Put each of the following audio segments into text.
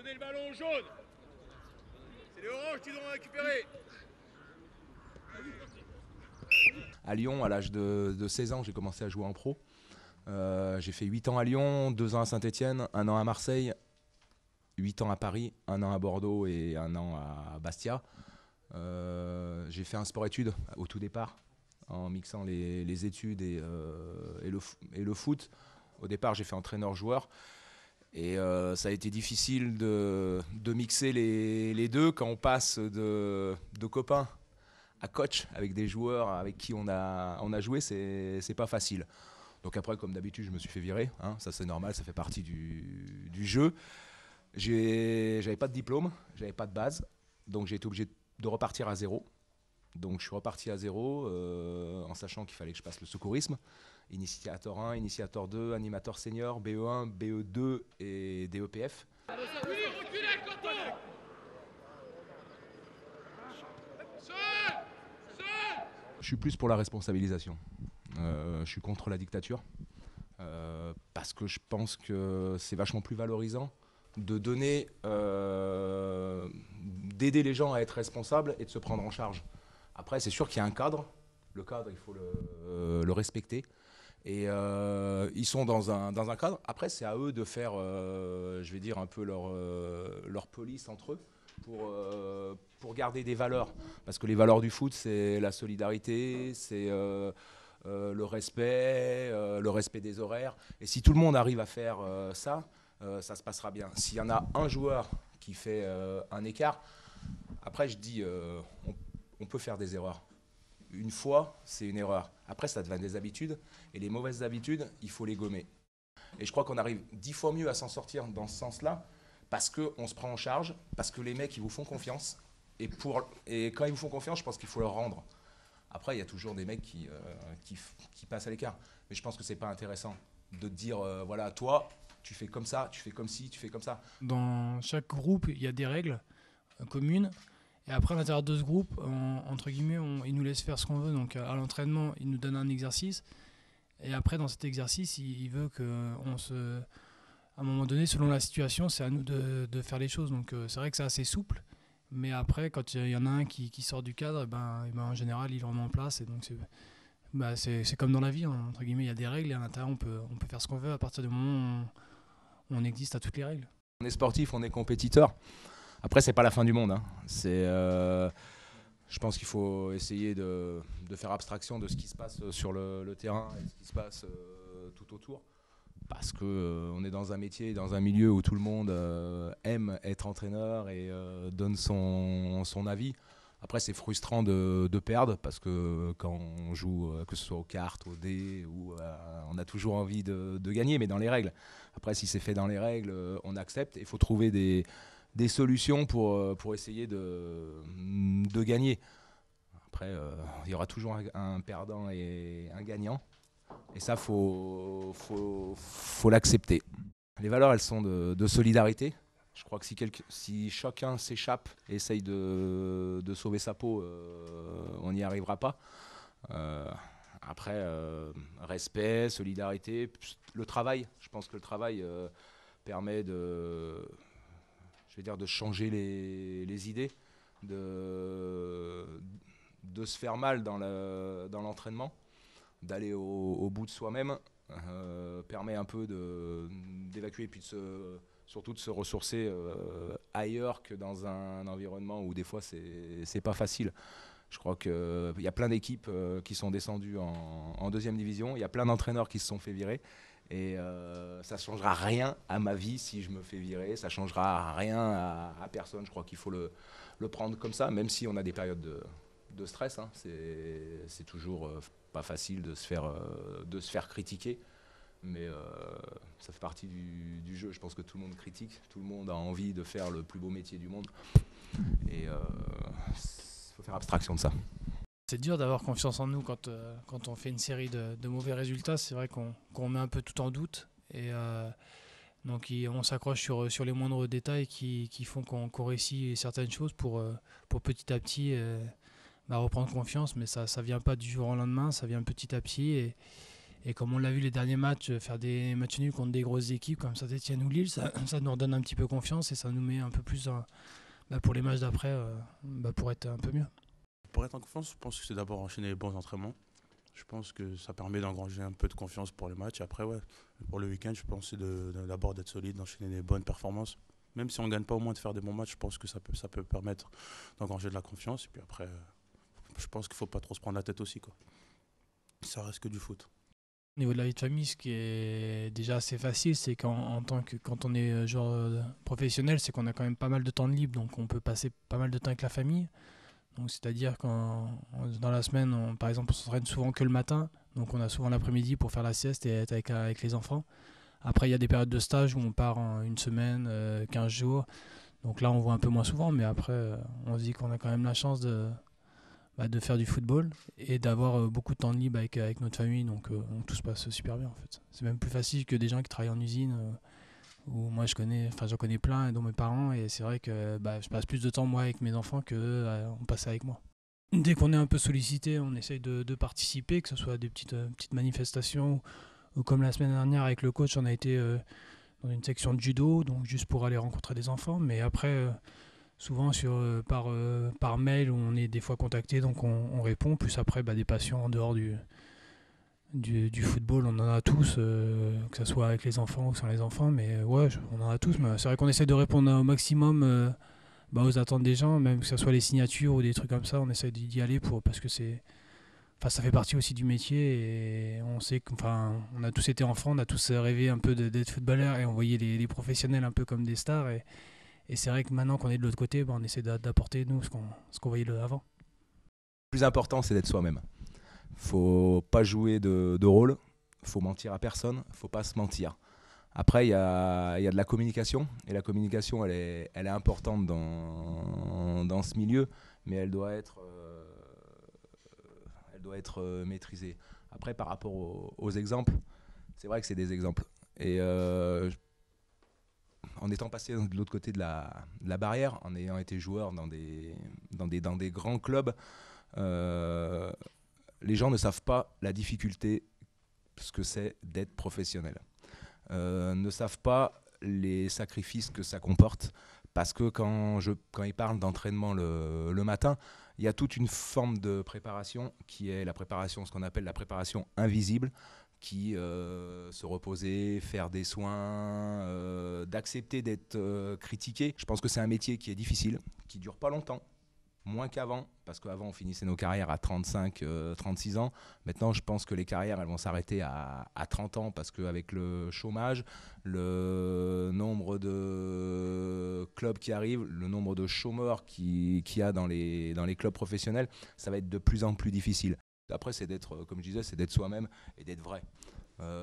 Redonnez le ballon au jaune. C'est les oranges qui l'ont récupéré. À Lyon, à l'âge de 16 ans, j'ai commencé à jouer en pro. J'ai fait 8 ans à Lyon, 2 ans à Saint-Etienne, 1 an à Marseille, 8 ans à Paris, 1 an à Bordeaux et 1 an à Bastia. J'ai fait un sport-études au tout départ, en mixant les études et le foot. Au départ, j'ai fait entraîneur-joueur. Et ça a été difficile de mixer les deux quand on passe de copains à coach avec des joueurs avec qui on a joué, c'est pas facile. Donc après, comme d'habitude, je me suis fait virer, hein, ça c'est normal, ça fait partie du jeu. J'avais pas de diplôme, j'avais pas de base, donc j'ai été obligé de repartir à zéro. Donc je suis reparti à zéro en sachant qu'il fallait que je passe le secourisme. Initiateur 1, Initiateur 2, Animateur Senior, BE1, BE2 et DEPF. Oui, reculez, Canton. Seul. Je suis plus pour la responsabilisation. Je suis contre la dictature parce que je pense que c'est vachement plus valorisant de donner, d'aider les gens à être responsables et de se prendre en charge. Après, c'est sûr qu'il y a un cadre. Le cadre, il faut le respecter. Et ils sont dans un cadre. Après, c'est à eux de faire, je vais dire, un peu leur police entre eux pour garder des valeurs. Parce que les valeurs du foot, c'est la solidarité, c'est le respect des horaires. Et si tout le monde arrive à faire ça, ça se passera bien. S'il y en a un joueur qui fait un écart, après, je dis, on peut faire des erreurs. Une fois, c'est une erreur. Après, ça devient des habitudes. Et les mauvaises habitudes, il faut les gommer. Et je crois qu'on arrive 10 fois mieux à s'en sortir dans ce sens-là, parce qu'on se prend en charge, parce que les mecs, ils vous font confiance. Et quand ils vous font confiance, je pense qu'il faut leur rendre. Après, il y a toujours des mecs qui passent à l'écart. Mais je pense que c'est pas intéressant de te dire, voilà, toi, tu fais comme ça, tu fais comme ci, tu fais comme ça. Dans chaque groupe, il y a des règles communes. Et après, à l'intérieur de ce groupe, entre guillemets, ils nous laissent faire ce qu'on veut. Donc, à l'entraînement, ils nous donnent un exercice. Et après, dans cet exercice, il veut qu'on se... À un moment donné, selon la situation, c'est à nous de faire les choses. Donc, c'est vrai que c'est assez souple. Mais après, quand il y en a un qui sort du cadre, en général, il le remet en place. Et donc, c'est comme dans la vie, hein, entre guillemets, il y a des règles. Et à l'intérieur, on peut faire ce qu'on veut à partir du moment où on existe à toutes les règles. On est sportif, on est compétiteur. Après, c'est pas la fin du monde. Hein. Je pense qu'il faut essayer de faire abstraction de ce qui se passe sur le terrain et ce qui se passe tout autour. Parce qu'on est dans un métier, dans un milieu où tout le monde aime être entraîneur et donne son avis. Après, c'est frustrant de perdre parce que quand on joue, que ce soit aux cartes, aux dés, on a toujours envie de gagner, mais dans les règles. Après, si c'est fait dans les règles, on accepte. Il faut trouver des solutions pour essayer de gagner. Après, il y aura toujours un perdant et un gagnant. Et ça, faut l'accepter. Les valeurs, elles sont de solidarité. Je crois que si chacun s'échappe et essaye de sauver sa peau, on n'y arrivera pas. Après, respect, solidarité, le travail. Je pense que le travail permet de changer les idées, de se faire mal dans l'entraînement, d'aller au bout de soi-même, permet un peu d'évacuer et puis surtout de se ressourcer ailleurs que dans un environnement où des fois c'est pas facile. Je crois qu'il y a plein d'équipes qui sont descendues en deuxième division, il y a plein d'entraîneurs qui se sont fait virer. Et ça ne changera rien à ma vie si je me fais virer, ça ne changera rien à personne. Je crois qu'il faut le prendre comme ça, même si on a des périodes de stress. Hein. C'est toujours pas facile de se faire critiquer, mais ça fait partie du jeu. Je pense que tout le monde critique, tout le monde a envie de faire le plus beau métier du monde. Et faut faire abstraction de ça. C'est dur d'avoir confiance en nous quand on fait une série de mauvais résultats. C'est vrai qu'on met un peu tout en doute. Et donc on s'accroche sur les moindres détails qui font qu'on réussit certaines choses pour petit à petit reprendre confiance. Mais ça ne vient pas du jour au lendemain, ça vient petit à petit. Et comme on l'a vu les derniers matchs, faire des matchs nuls contre des grosses équipes comme Saint-Etienne ou Lille, ça nous redonne un petit peu confiance et ça nous met un peu plus pour les matchs d'après, pour être un peu mieux. Pour être en confiance, je pense que c'est d'abord enchaîner les bons entraînements. Je pense que ça permet d'engranger un peu de confiance pour les matchs. Après, ouais, pour le week-end, je pense que c'est d'abord d'être solide, d'enchaîner des bonnes performances. Même si on ne gagne pas, au moins de faire des bons matchs, je pense que ça peut permettre d'engranger de la confiance. Et puis après, je pense qu'il ne faut pas trop se prendre la tête aussi, quoi. Ça reste que du foot. Au niveau de la vie de famille, ce qui est déjà assez facile, c'est quand on est joueur professionnel, c'est qu'on a quand même pas mal de temps de libre, donc on peut passer pas mal de temps avec la famille. Donc c'est-à-dire quand dans la semaine, par exemple, on s'entraîne souvent que le matin, donc on a souvent l'après-midi pour faire la sieste et être avec les enfants. Après, il y a des périodes de stage où on part en une semaine, 15 jours. Donc là, on voit un peu moins souvent, mais après, on se dit qu'on a quand même la chance de faire du football et d'avoir beaucoup de temps de libre avec notre famille. Donc tout se passe super bien en fait. C'est même plus facile que des gens qui travaillent en usine. Où moi j'en connais plein, dont mes parents, et c'est vrai que je passe plus de temps moi avec mes enfants que on passe avec moi. Dès qu'on est un peu sollicité, on essaye de participer, que ce soit à des petites manifestations ou comme la semaine dernière avec le coach, on a été dans une section de judo, donc juste pour aller rencontrer des enfants. Mais après, souvent par mail, où on est des fois contacté, donc on répond. Plus après, des passions en dehors du football, on en a tous, que ce soit avec les enfants ou sans les enfants, mais ouais, on en a tous. Mais c'est vrai qu'on essaie de répondre au maximum aux attentes des gens, même que ce soit les signatures ou des trucs comme ça, on essaie d'y aller parce que ça fait partie aussi du métier et on sait on a tous été enfants, on a tous rêvé un peu d'être footballeurs et on voyait les professionnels un peu comme des stars et c'est vrai que maintenant qu'on est de l'autre côté, on essaie d'apporter nous ce qu'on voyait avant. Le plus important, c'est d'être soi-même. Faut pas jouer de rôle, faut mentir à personne, faut pas se mentir. Après, il y a de la communication, et la communication, elle est importante dans ce milieu, mais elle doit être maîtrisée. Après, par rapport aux exemples, c'est vrai que c'est des exemples. Et en étant passé de l'autre côté de la barrière, en ayant été joueur dans des grands clubs, les gens ne savent pas la difficulté, ce que c'est d'être professionnel. Ne savent pas les sacrifices que ça comporte, parce que quand ils parlent d'entraînement le matin, il y a toute une forme de préparation qui est la préparation, ce qu'on appelle la préparation invisible, qui se reposer, faire des soins, d'accepter d'être critiqué. Je pense que c'est un métier qui est difficile, qui dure pas longtemps, moins qu'avant, parce qu'avant on finissait nos carrières à 35, 36 ans. Maintenant je pense que les carrières elles vont s'arrêter à 30 ans, parce qu'avec le chômage, le nombre de clubs qui arrivent, le nombre de chômeurs qu'il y a dans les clubs professionnels, ça va être de plus en plus difficile. Après c'est d'être, comme je disais, c'est d'être soi-même et d'être vrai.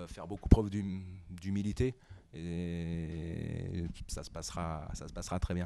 Faire beaucoup preuve d'humilité et ça se passera très bien.